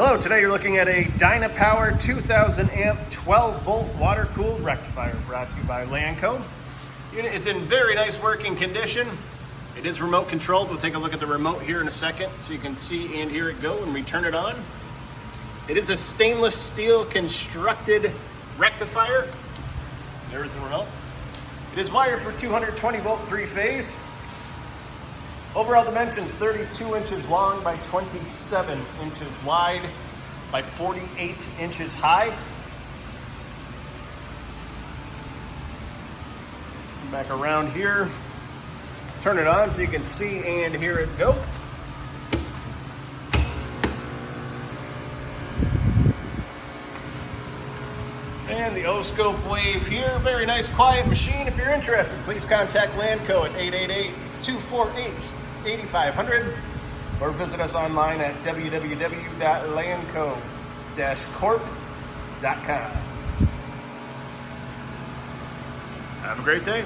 Hello, today you're looking at a Dynapower 2000 amp 12 volt water cooled rectifier brought to you by Lanco. Unit is in very nice working condition. It is remote controlled. We'll take a look at the remote here in a second so you can see and hear it go when we turn it on. It is a stainless steel constructed rectifier. There is the remote. It is wired for 220 volt 3-phase. Overall dimensions 32 inches long by 27 inches wide by 48 inches high. Come back around here, turn it on so you can see and hear it go. And the O-scope wave here. Very nice, quiet machine. If you're interested, please contact Lanco at 888-248-8500 or visit us online at www.lanco-corp.com. Have a great day.